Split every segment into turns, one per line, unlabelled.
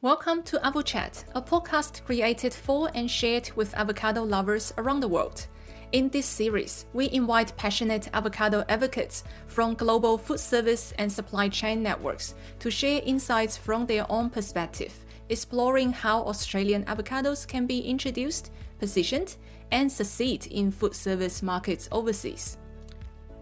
Welcome to AvoChat, a podcast created for and shared with avocado lovers around the world. In this series, we invite passionate avocado advocates from global food service and supply chain networks to share insights from their own perspective, exploring how Australian avocados can be introduced, positioned, and succeed in food service markets overseas.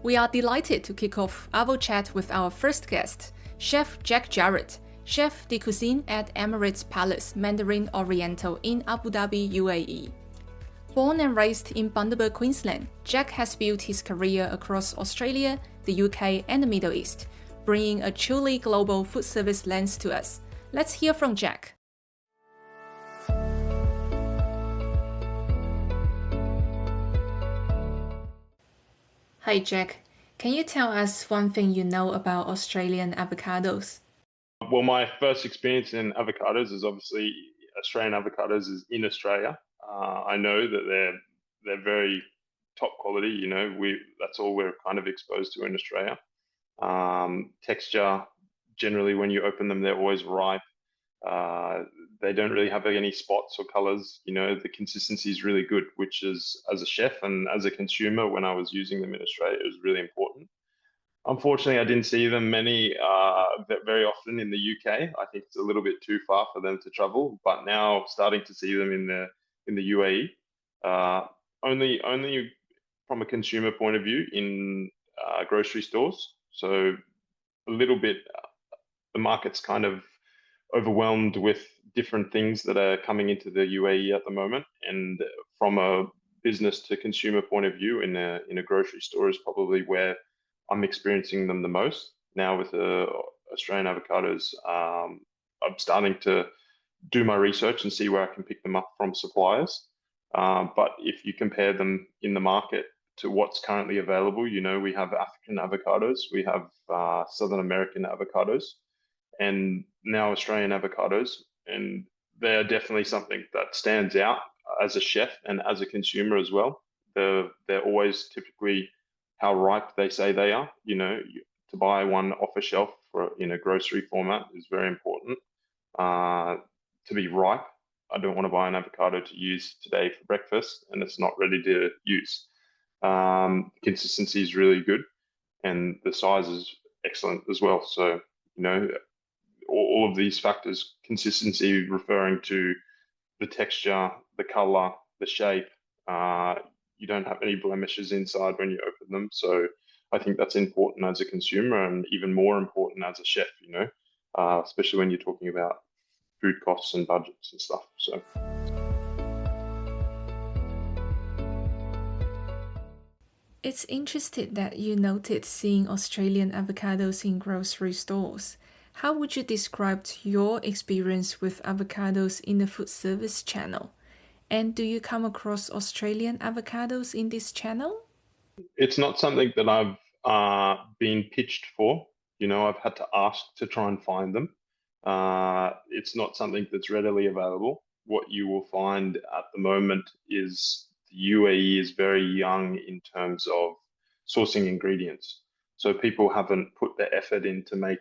We are delighted to kick off AvoChat with our first guest, Chef Jack Jarrott, Chef de Cuisine at Emirates Palace, Mandarin Oriental in Abu Dhabi, UAE. Born and raised in Bundaberg, Queensland, Jack has built his career across Australia, the UK, and the Middle East, bringing a truly global food service lens to us. Let's hear from Jack. Hi Jack, can you tell us one thing you know about Australian avocados?
Well, my first experience in avocados is obviously Australian avocados is in Australia. I know that they're very top quality. That's all we're kind of exposed to in Australia. Texture, generally, when you open them, they're always ripe. They don't really have any spots or colors. The consistency is really good, which is, as a chef and as a consumer, when I was using them in Australia, it was really important. Unfortunately, I didn't see them very often in the UK. I think it's a little bit too far for them to travel, but now starting to see them in the UAE. Only from a consumer point of view in grocery stores. So a little bit, the market's kind of overwhelmed with different things that are coming into the UAE at the moment. And from a business to consumer point of view, in a grocery store is probably where I'm experiencing them the most now with Australian avocados. I'm starting to do my research and see where I can pick them up from suppliers. But if you compare them in the market to what's currently available, we have African avocados, we have Southern American avocados, and now Australian avocados. And they're definitely something that stands out as a chef and as a consumer as well. They're always typically how ripe they say they are. To buy one off a shelf in a grocery format is very important. To be ripe, I don't want to buy an avocado to use today for breakfast and it's not ready to use. Consistency is really good and the size is excellent as well. So, all of these factors, consistency referring to the texture, the color, the shape, you don't have any blemishes inside when you open them. So I think that's important as a consumer and even more important as a chef, especially when you're talking about food costs and budgets and stuff. So.
It's interesting that you noted seeing Australian avocados in grocery stores. How would you describe your experience with avocados in the food service channel? And do you come across Australian avocados in this channel?
It's not something that I've been pitched for. I've had to ask to try and find them. It's not something that's readily available. What you will find at the moment is the UAE is very young in terms of sourcing ingredients. So people haven't put the effort in to make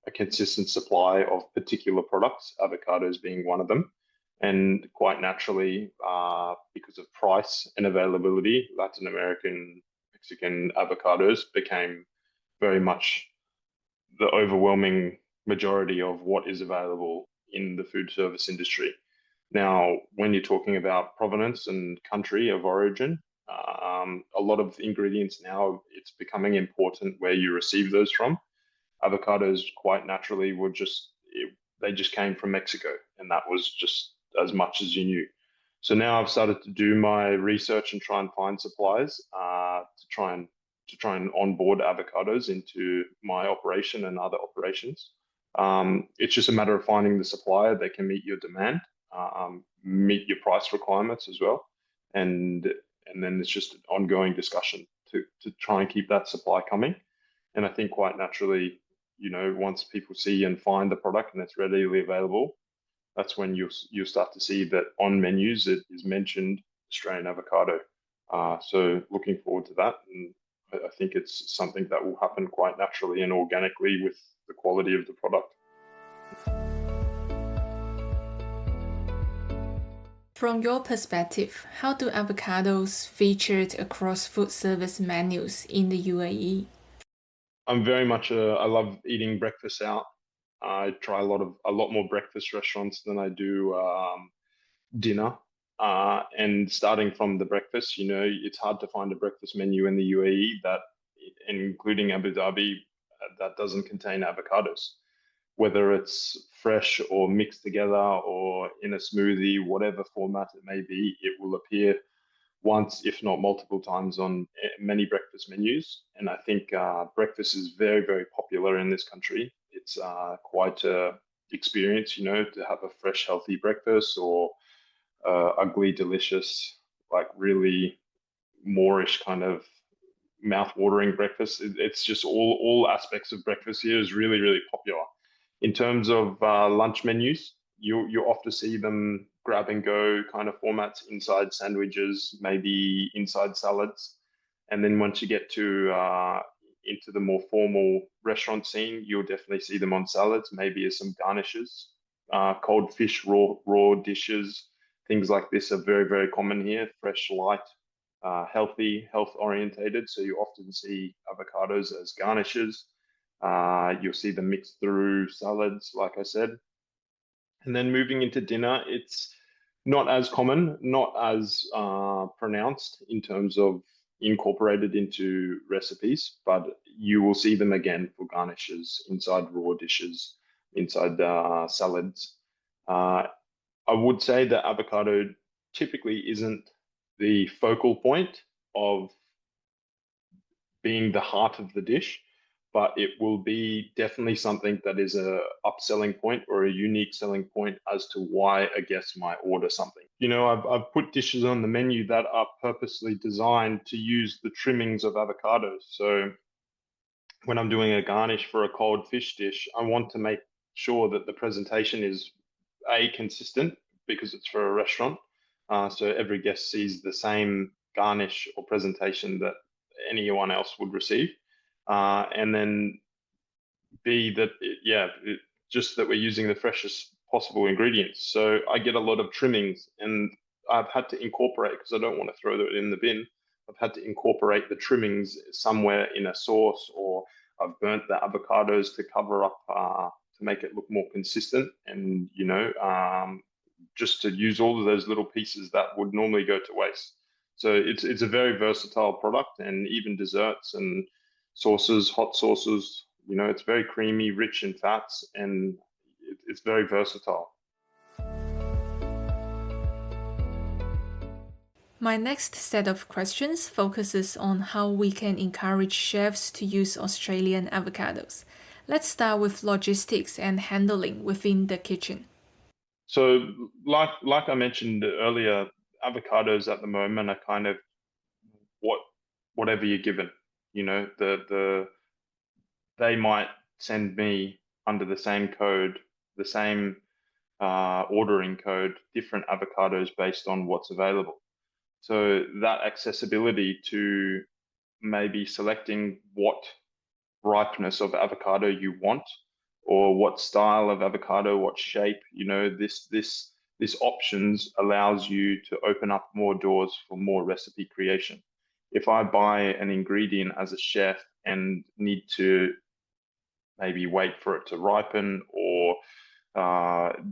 a consistent supply of particular products, avocados being one of them. And quite naturally, because of price and availability, Latin American, Mexican avocados became very much the overwhelming majority of what is available in the food service industry. Now, when you're talking about provenance and country of origin, a lot of ingredients now, it's becoming important where you receive those from. Avocados quite naturally they just came from Mexico, and that was just as much as you knew. So now I've started to do my research and try and find suppliers to try and onboard avocados into my operation and other operations. It's just a matter of finding the supplier that can meet your demand, meet your price requirements as well, and then it's just an ongoing discussion to try and keep that supply coming. And I think quite naturally, once people see and find the product and it's readily available, that's when you'll start to see that on menus it is mentioned Australian avocado. So looking forward to that, and I think it's something that will happen quite naturally and organically with the quality of the product.
From your perspective, how do avocados featured across food service menus in the UAE?
I'm very much I love eating breakfast out. I try a lot more breakfast restaurants than I do dinner. And starting from the breakfast, it's hard to find a breakfast menu in the UAE that, including Abu Dhabi, that doesn't contain avocados. Whether it's fresh or mixed together or in a smoothie, whatever format it may be, it will appear once, if not multiple times, on many breakfast menus. And I think breakfast is very, very popular in this country. It's quite a experience, to have a fresh, healthy breakfast or ugly, delicious, like really Moorish kind of mouth-watering breakfast. It's just all aspects of breakfast here is really, really popular. In terms of lunch menus, you often see them grab and go kind of formats inside sandwiches, maybe inside salads. And then once you get to into the more formal restaurant scene, you'll definitely see them on salads, maybe as some garnishes. Cold fish, raw dishes, things like this are very, very common here. Fresh, light, healthy, health orientated. So you often see avocados as garnishes. You'll see them mixed through salads, like I said. And then moving into dinner, it's not as common, not as pronounced in terms of incorporated into recipes, but you will see them again for garnishes inside raw dishes, inside salads. I would say that avocado typically isn't the focal point of being the heart of the dish, but it will be definitely something that is a upselling point or a unique selling point as to why a guest might order something. I've put dishes on the menu that are purposely designed to use the trimmings of avocados. So when I'm doing a garnish for a cold fish dish, I want to make sure that the presentation is consistent because it's for a restaurant. So every guest sees the same garnish or presentation that anyone else would receive. And then B, that, just that we're using the freshest possible ingredients. So I get a lot of trimmings, and I've had to incorporate, because I don't want to throw it in the bin, I've had to incorporate the trimmings somewhere in a sauce, or I've burnt the avocados to cover up, to make it look more consistent, and, just to use all of those little pieces that would normally go to waste. So it's a very versatile product, and even desserts and sauces, hot sauces, it's very creamy, rich in fats, and it's very versatile.
My next set of questions focuses on how we can encourage chefs to use Australian avocados. Let's start with logistics and handling within the kitchen.
So, like I mentioned earlier, avocados at the moment are kind of whatever you're given. They might send me under the same code, the same ordering code, different avocados based on what's available. So that accessibility to maybe selecting what ripeness of avocado you want, or what style of avocado, what shape, this options allows you to open up more doors for more recipe creation. If I buy an ingredient as a chef and need to maybe wait for it to ripen, or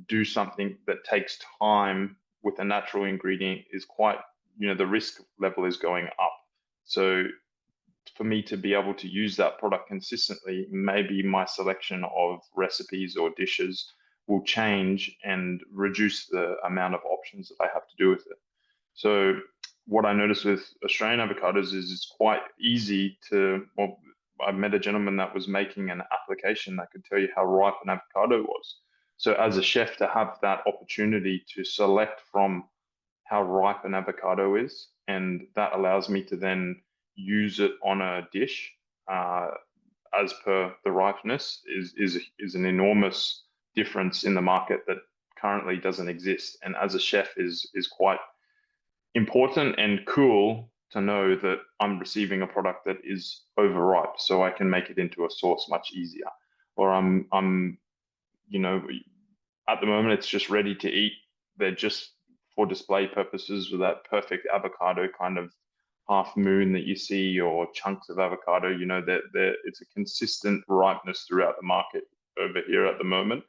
do something that takes time with a natural ingredient, is quite, the risk level is going up. So for me to be able to use that product consistently, maybe my selection of recipes or dishes will change and reduce the amount of options that I have to do with it. So what I noticed with Australian avocados is it's quite easy to, well, I met a gentleman that was making an application that could tell you how ripe an avocado was. So as a chef, to have that opportunity to select from how ripe an avocado is, and that allows me to then use it on a dish as per the ripeness, is an enormous difference in the market that currently doesn't exist. And as a chef is quite important and cool to know that I'm receiving a product that is overripe, so I can make it into a sauce much easier. Or at the moment it's just ready to eat. They're just for display purposes with that perfect avocado kind of half moon that you see, or chunks of avocado. You know, that it's a consistent ripeness throughout the market over here at the moment.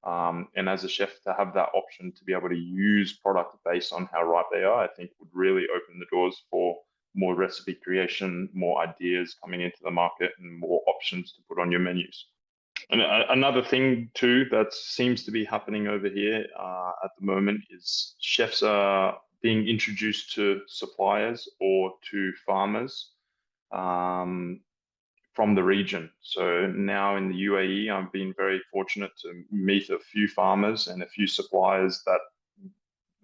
And as a chef, to have that option to be able to use product based on how ripe they are, I think would really open the doors for more recipe creation, more ideas coming into the market, and more options to put on your menus. And another thing too that seems to be happening over here at the moment is chefs are being introduced to suppliers or to farmers from the region. So now in the UAE, I've been very fortunate to meet a few farmers and a few suppliers that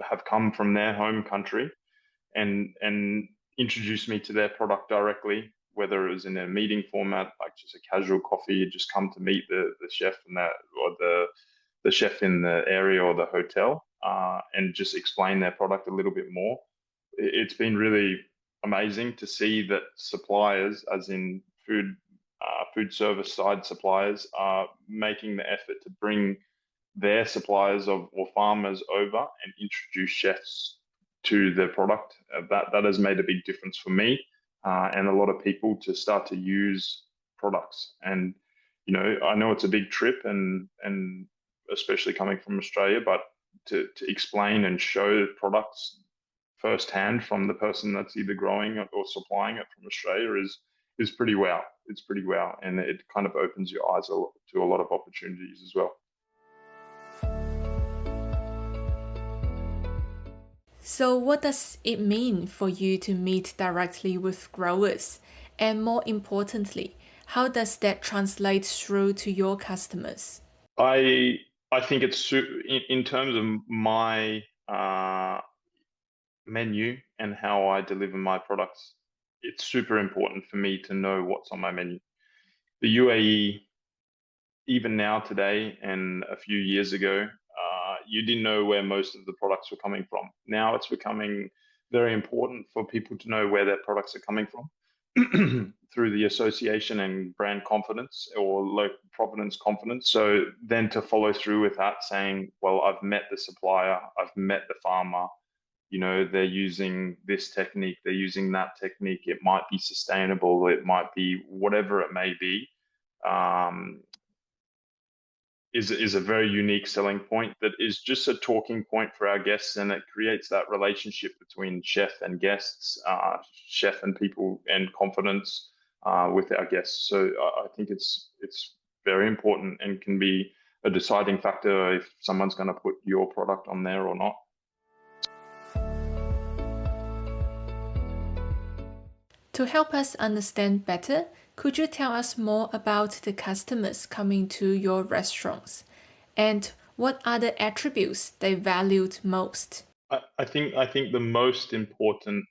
have come from their home country and introduced me to their product directly, whether it was in a meeting format, like just a casual coffee, you just come to meet the chef and that, or the chef in the area or the hotel, and just explain their product a little bit more. It's been really amazing to see that suppliers, as in food service side suppliers, are making the effort to bring their suppliers or farmers over and introduce chefs to their product. That has made a big difference for me and a lot of people to start to use products. And you know, I know it's a big trip, and especially coming from Australia, but to explain and show products firsthand from the person that's either growing it or supplying it from Australia is pretty wow. It's pretty wow, and it kind of opens your eyes to a lot of opportunities as well.
So what does it mean for you to meet directly with growers? And more importantly, how does that translate through to your customers?
I think it's in terms of my menu and how I deliver my products, it's super important for me to know what's on my menu. The UAE, even now today and a few years ago, you didn't know where most of the products were coming from. Now it's becoming very important for people to know where their products are coming from through the association and brand confidence or local provenance confidence. So then to follow through with that, saying, well, I've met the supplier, I've met the farmer, you know, they're using this technique, they're using that technique, it might be sustainable, it might be whatever it may be, is a very unique selling point that is just a talking point for our guests, and it creates that relationship between chef and guests, chef and people, and confidence with our guests. So I think it's very important and can be a deciding factor if someone's going to put your product on there or not.
To help us understand better, could you tell us more about the customers coming to your restaurants and what are the attributes they valued most?
I think the most important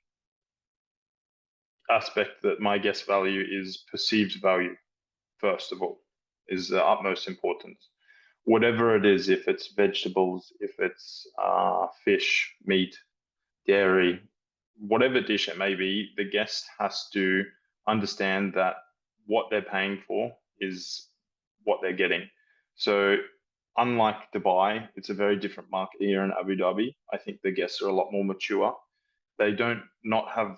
aspect that my guests value is perceived value, first of all, is the utmost importance. Whatever it is, if it's vegetables, if it's fish, meat, dairy, whatever dish it may be, the guest has to understand that what they're paying for is what they're getting. So unlike Dubai, it's a very different market here in Abu Dhabi. I think the guests are a lot more mature. They don't not have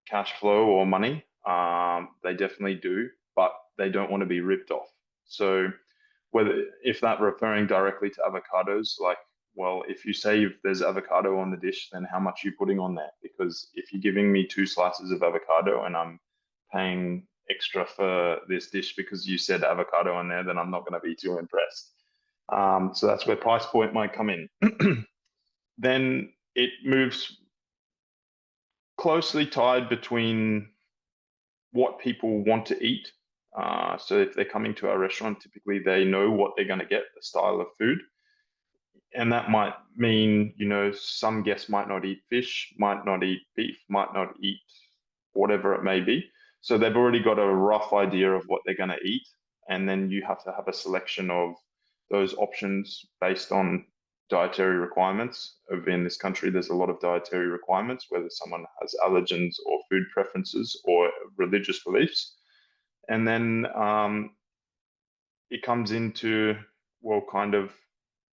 cash flow or money. They definitely do, but they don't want to be ripped off. So if that referring directly to avocados, like, well, if you say there's avocado on the dish, then how much are you putting on there? Because if you're giving me 2 slices of avocado and I'm paying extra for this dish because you said avocado on there, then I'm not going to be too impressed. So that's where price point might come in. Then it moves closely tied between what people want to eat. So if they're coming to our restaurant, typically they know what they're going to get, the style of food. And that might mean, you know, some guests might not eat fish, might not eat beef, might not eat whatever it may be. So they've already got a rough idea of what they're going to eat. And then you have to have a selection of those options based on dietary requirements. Over in this country, there's a lot of dietary requirements, whether someone has allergens or food preferences or religious beliefs. And then it comes into, well, kind of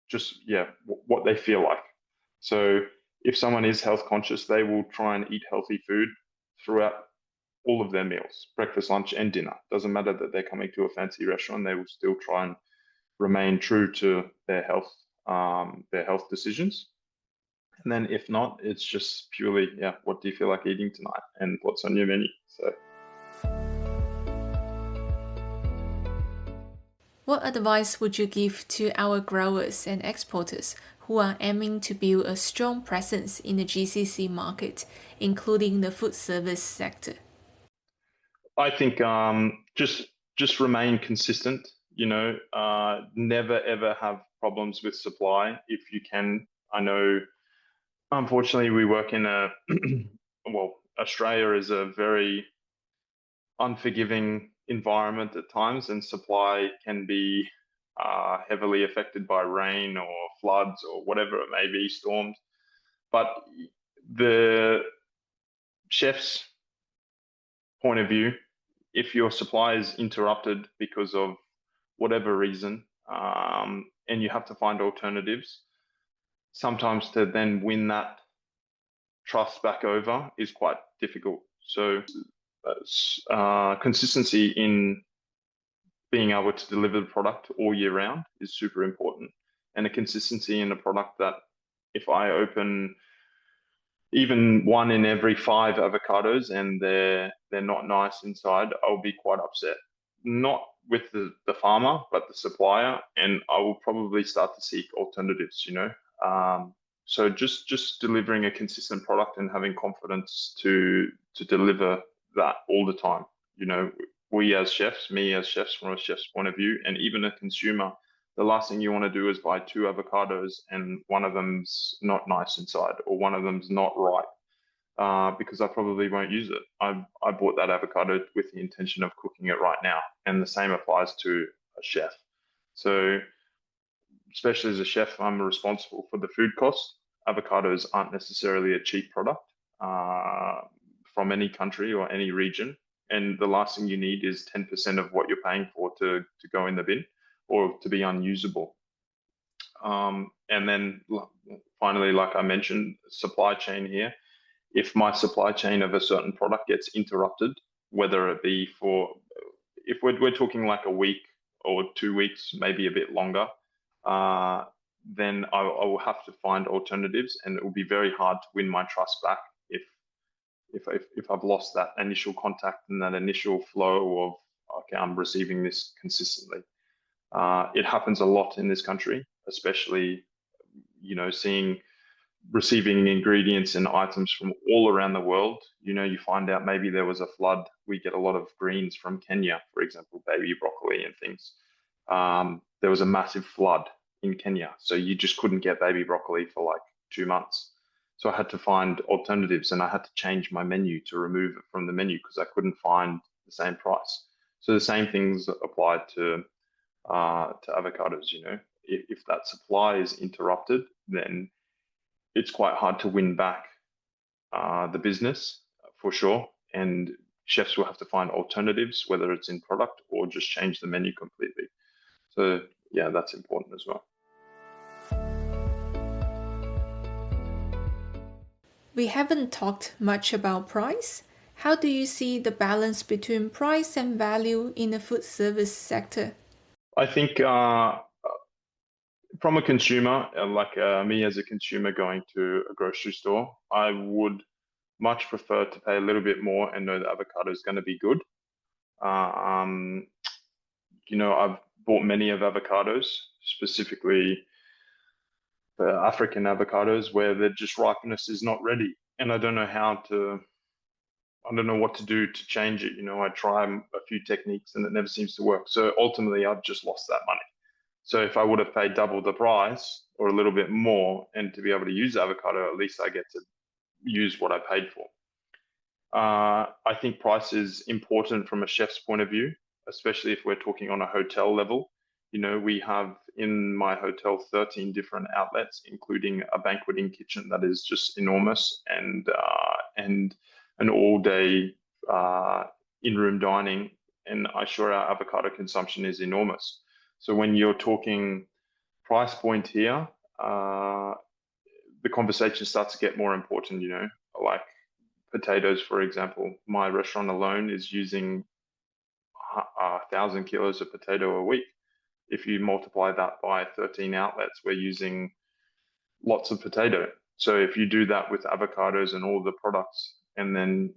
just, yeah, what they feel like. So if someone is health conscious, they will try and eat healthy food throughout all of their meals, breakfast, lunch, and dinner. Doesn't matter that they're coming to a fancy restaurant; they will still try and remain true to their health decisions. And then if not, it's just purely, yeah, what do you feel like eating tonight and what's on your menu? So.
What advice would you give to our growers and exporters who are aiming to build a strong presence in the GCC market, including the food service sector?
I think just remain consistent. Never ever have problems with supply if you can. I know, unfortunately, we work in a well, Australia is a very unforgiving environment at times, and supply can be heavily affected by rain or floods or whatever it may be, storms. But the chef's point of view, if your supply is interrupted because of whatever reason, and you have to find alternatives, sometimes to then win that trust back over is quite difficult. So consistency in being able to deliver the product all year round is super important, and a consistency in a product that if I open even one in every 5 avocados and they're not nice inside, I'll be quite upset. Not with the farmer, but the supplier, and I will probably start to seek alternatives, So just delivering a consistent product and having confidence to deliver that all the time. We as chefs, me as chefs, from a chef's point of view, and even a consumer, the last thing you want to do is buy 2 avocados and one of them's not nice inside or one of them's not right, because I probably won't use it. I bought that avocado with the intention of cooking it right now, and the same applies to a chef. So especially as a chef, I'm responsible for the food costs. Avocados aren't necessarily a cheap product from any country or any region. And the last thing you need is 10% of what you're paying for to go in the bin or to be unusable. And then finally, like I mentioned, supply chain here. If my supply chain of a certain product gets interrupted, whether it be if we're talking like a week or 2 weeks, maybe a bit longer, then I will have to find alternatives, and it will be very hard to win my trust back if I've lost that initial contact and that initial flow of, okay, I'm receiving this consistently. It happens a lot in this country, especially, receiving ingredients and items from all around the world. You find out maybe there was a flood. We get a lot of greens from Kenya, for example, baby broccoli and things. There was a massive flood in Kenya, so you just couldn't get baby broccoli for like 2 months. So I had to find alternatives, and I had to change my menu to remove it from the menu because I couldn't find the same price. So the same things apply to avocados. If that supply is interrupted, then it's quite hard to win back the business for sure. And chefs will have to find alternatives, whether it's in product or just change the menu completely. So yeah, that's important as well.
We haven't talked much about price. How do you see the balance between price and value in the food service sector?
I think from a consumer, like me as a consumer going to a grocery store, I would much prefer to pay a little bit more and know the avocado is going to be good. I've bought many of avocados, specifically the African avocados, where the just ripeness is not ready, and I don't know what to do to change it. I try a few techniques and it never seems to work. So ultimately, I've just lost that money. So if I would have paid double the price or a little bit more, and to be able to use avocado, at least I get to use what I paid for. I think price is important from a chef's point of view, especially if we're talking on a hotel level. We have in my hotel 13 different outlets, including a banqueting kitchen that is just enormous, and an all-day in-room dining. And I sure our avocado consumption is enormous. So when you're talking price point here, the conversation starts to get more important, like potatoes, for example. My restaurant alone is using 1,000 kilos of potato a week. If you multiply that by 13 outlets, we're using lots of potato. So if you do that with avocados and all the products, and then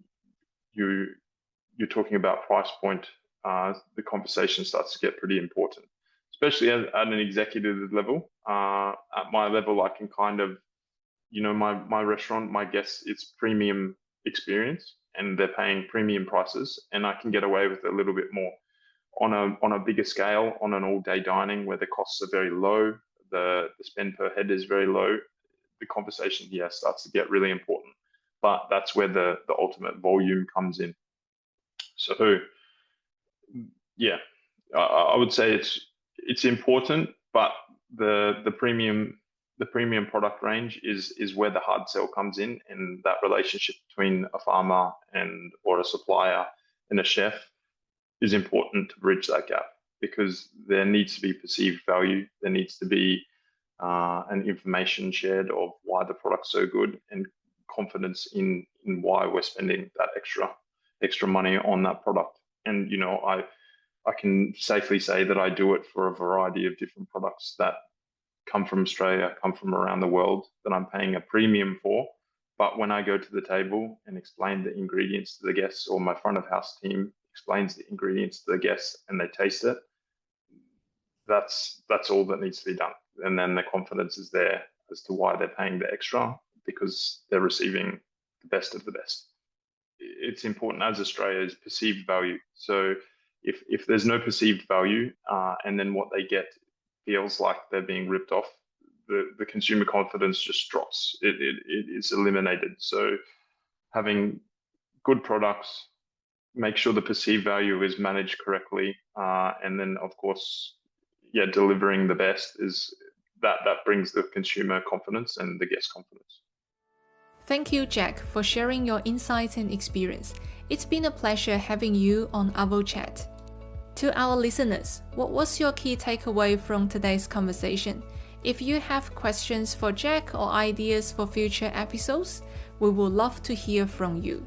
you're talking about price point, the conversation starts to get pretty important, especially at an executive level. At my level, I can kind of, my restaurant, my guests, it's premium experience, and they're paying premium prices, and I can get away with a little bit more. On a bigger scale, on an all-day dining where the costs are very low, the spend per head is very low, the conversation here starts to get really important. But that's where the ultimate volume comes in. So yeah, I would say it's important, but the premium product range is where the hard sell comes in, and that relationship between a farmer or a supplier and a chef is important to bridge that gap, because there needs to be perceived value. There needs to be an information shared of why the product's so good, and confidence in why we're spending that extra money on that product. And I can safely say that I do it for a variety of different products that come from Australia, come from around the world, that I'm paying a premium for. But when I go to the table and explain the ingredients to the guests, or my front of house team explains the ingredients to the guests and they taste it, that's all that needs to be done. And then the confidence is there as to why they're paying the extra, because they're receiving the best of the best. It's important, as Australia, is perceived value. So if there's no perceived value, and then what they get feels like they're being ripped off, the consumer confidence just drops. It is eliminated. So having good products, make sure the perceived value is managed correctly, and then of course, delivering the best is that brings the consumer confidence and the guest confidence.
Thank you, Jack, for sharing your insights and experience. It's been a pleasure having you on AvoChat. To our listeners, what was your key takeaway from today's conversation? If you have questions for Jack or ideas for future episodes, we would love to hear from you.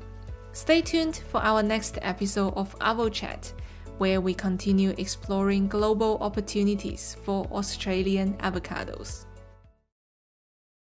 Stay tuned for our next episode of AvoChat, where we continue exploring global opportunities for Australian avocados.